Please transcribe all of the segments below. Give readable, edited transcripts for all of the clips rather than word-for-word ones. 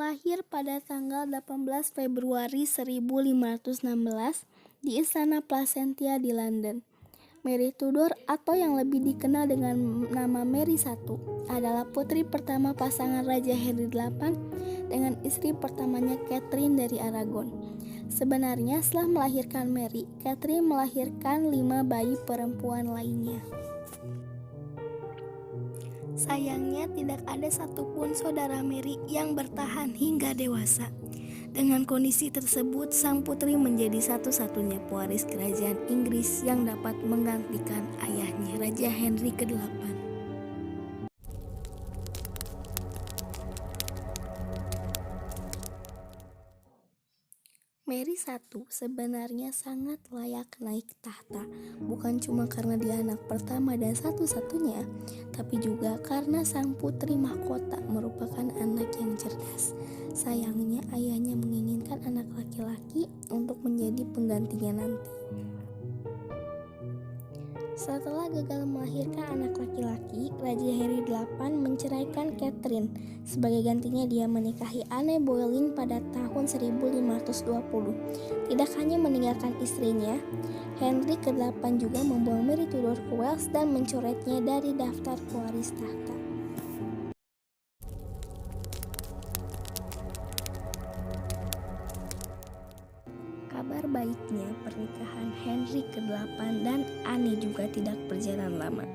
lahir pada tanggal 18 Februari 1516 di Istana Placentia di London. Mary Tudor atau yang lebih dikenal dengan nama Mary I adalah putri pertama pasangan Raja Henry VIII dengan istri pertamanya Catherine dari Aragon. Sebenarnya setelah melahirkan Mary, Catherine melahirkan 5 bayi perempuan lainnya. Sayangnya tidak ada satupun saudara Mary yang bertahan hingga dewasa. Dengan kondisi tersebut, sang putri menjadi satu-satunya pewaris kerajaan Inggris yang dapat menggantikan ayahnya, Raja Henry VIII. Mary I sebenarnya sangat layak naik tahta, bukan cuma karena dia anak pertama dan satu-satunya, tapi juga karena sang putri mahkota merupakan anak yang cerdas. Sayangnya ayahnya menginginkan anak laki-laki untuk menjadi penggantinya nanti. Setelah gagal melahirkan anak laki-laki, Raja Henry VIII menceraikan Catherine. Sebagai gantinya dia menikahi Anne Boleyn pada tahun 1520. Tidak hanya meninggalkan istrinya, Henry VIII juga membuang Mary Tudor ke Wales dan mencoretnya dari daftar pewaris tahta. Kabar baiknya, pernikahan Henry VIII dan Anne juga tidak berjalan lama.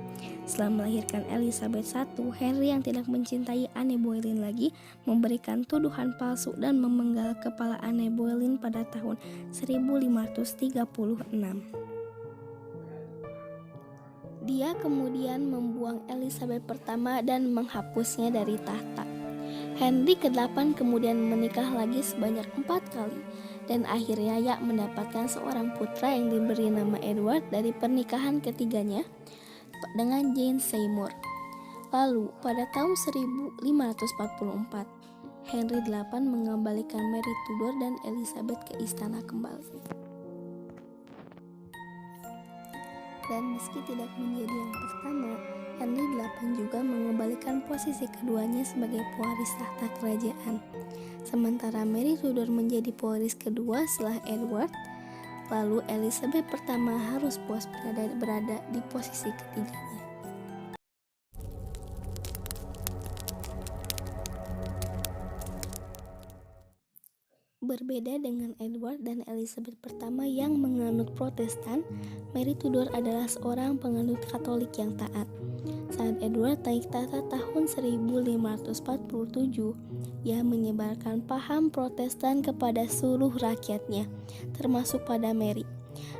Setelah melahirkan Elizabeth I, Henry yang tidak mencintai Anne Boleyn lagi memberikan tuduhan palsu dan memenggal kepala Anne Boleyn pada tahun 1536. Dia kemudian membuang Elizabeth I dan menghapusnya dari tahta. Henry VIII kemudian menikah lagi sebanyak 4 kali. Dan akhirnya ia mendapatkan seorang putra yang diberi nama Edward dari pernikahan ketiganya dengan Jane Seymour. Lalu pada tahun 1544, Henry VIII mengembalikan Mary Tudor dan Elizabeth ke istana kembali. Dan meski tidak menjadi yang pertama, Henry VIII juga mengembalikan posisi keduanya sebagai pewaris tahta kerajaan. Sementara Mary Tudor menjadi pewaris kedua setelah Edward, lalu Elizabeth pertama harus puas berada di posisi ketiganya. Berbeda dengan Edward dan Elizabeth pertama yang menganut Protestan, Mary Tudor adalah seorang penganut Katolik yang taat. Saat Edward naik tahta tahun 1547, ia menyebarkan paham Protestan kepada seluruh rakyatnya, termasuk pada Mary.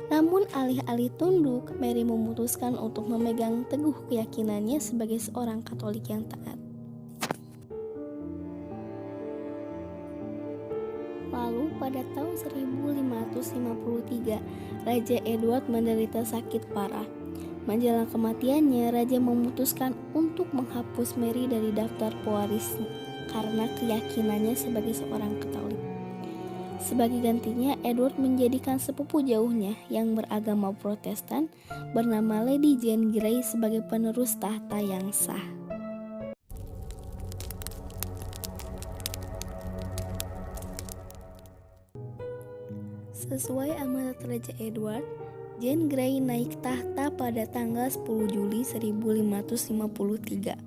Namun alih-alih tunduk, Mary memutuskan untuk memegang teguh keyakinannya sebagai seorang Katolik yang taat. Lalu pada tahun 1553, Raja Edward menderita sakit parah. Menjelang kematiannya, Raja memutuskan untuk menghapus Mary dari daftar pewaris karena keyakinannya sebagai seorang Katolik. Sebagai gantinya, Edward menjadikan sepupu jauhnya yang beragama Protestan bernama Lady Jane Grey sebagai penerus tahta yang sah. Sesuai amanat Raja Edward, Jane Grey naik tahta pada tanggal 10 Juli 1553.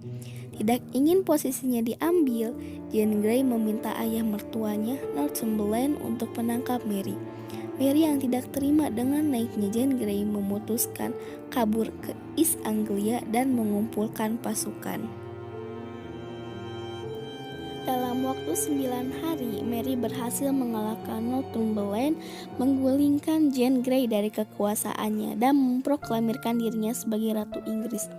Tidak ingin posisinya diambil, Jane Grey meminta ayah mertuanya, Northumberland, untuk menangkap Mary. Mary yang tidak terima dengan naiknya Jane Grey memutuskan kabur ke East Anglia dan mengumpulkan pasukan. Dalam waktu 9 hari, Mary berhasil mengalahkan Northumberland, menggulingkan Jane Grey dari kekuasaannya, dan memproklamirkan dirinya sebagai Ratu Inggris.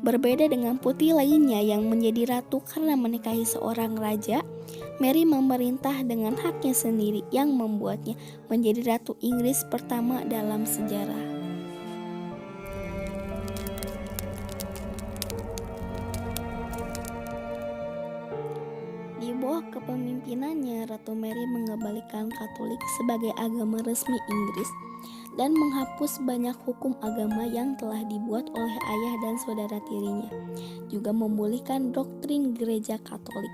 Berbeda dengan putri lainnya yang menjadi ratu karena menikahi seorang raja, Mary memerintah dengan haknya sendiri yang membuatnya menjadi Ratu Inggris pertama dalam sejarah. Di bawah kepemimpinannya, Ratu Mary mengembalikan Katolik sebagai agama resmi Inggris dan menghapus banyak hukum agama yang telah dibuat oleh ayah dan saudara tirinya. Juga memulihkan doktrin gereja Katolik.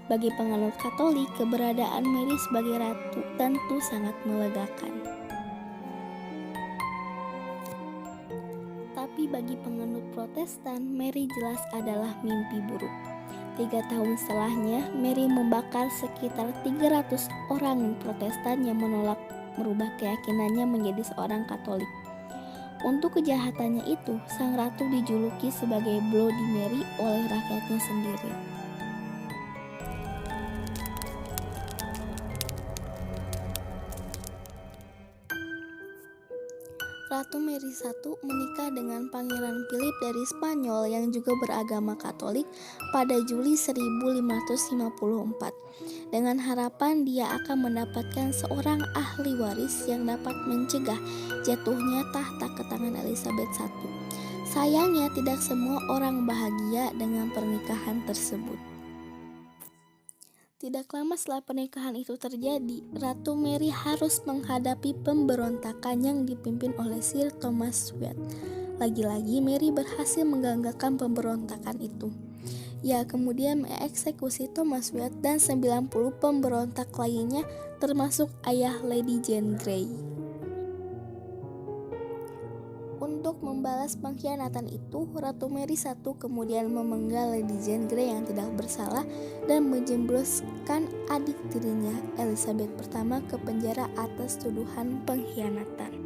Bagi penganut Katolik, keberadaan Mary sebagai ratu tentu sangat melegakan. Tapi bagi penganut Protestan, Mary jelas adalah mimpi buruk. 3 tahun setelahnya, Mary membakar sekitar 300 orang Protestan yang menolak merubah keyakinannya menjadi seorang Katolik. Untuk kejahatannya itu, sang ratu dijuluki sebagai Bloody Mary oleh rakyatnya sendiri. Ratu Mary I menikah dengan Pangeran Philip dari Spanyol yang juga beragama Katolik pada Juli 1554, dengan harapan dia akan mendapatkan seorang ahli waris yang dapat mencegah jatuhnya tahta ke tangan Elizabeth I. Sayangnya tidak semua orang bahagia dengan pernikahan tersebut. Tidak lama setelah pernikahan itu terjadi, Ratu Mary harus menghadapi pemberontakan yang dipimpin oleh Sir Thomas Wyatt. Lagi-lagi Mary berhasil menggagalkan pemberontakan itu. Ia kemudian mengeksekusi Thomas Wyatt dan 90 pemberontak lainnya, termasuk ayah Lady Jane Grey. Untuk membalas pengkhianatan itu, Ratu Mary I kemudian memenggal Lady Jane Grey yang tidak bersalah dan menjebloskan adik tirinya Elizabeth I ke penjara atas tuduhan pengkhianatan.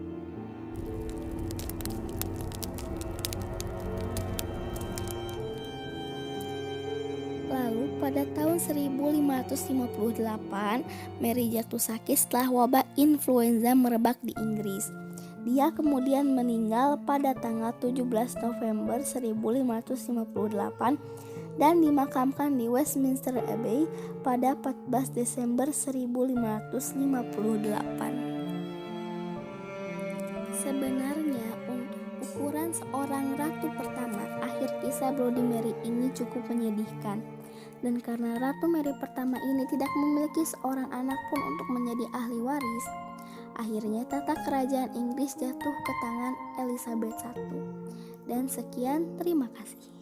Lalu pada tahun 1558, Mary jatuh sakit setelah wabah influenza merebak di Inggris. Dia kemudian meninggal pada tanggal 17 November 1558 dan dimakamkan di Westminster Abbey pada 14 Desember 1558. Sebenarnya untuk ukuran seorang ratu pertama, akhir kisah Bloody Mary ini cukup menyedihkan. Dan karena Ratu Mary pertama ini tidak memiliki seorang anak pun untuk menjadi ahli waris, akhirnya tata kerajaan Inggris jatuh ke tangan Elizabeth I. Dan sekian, terima kasih.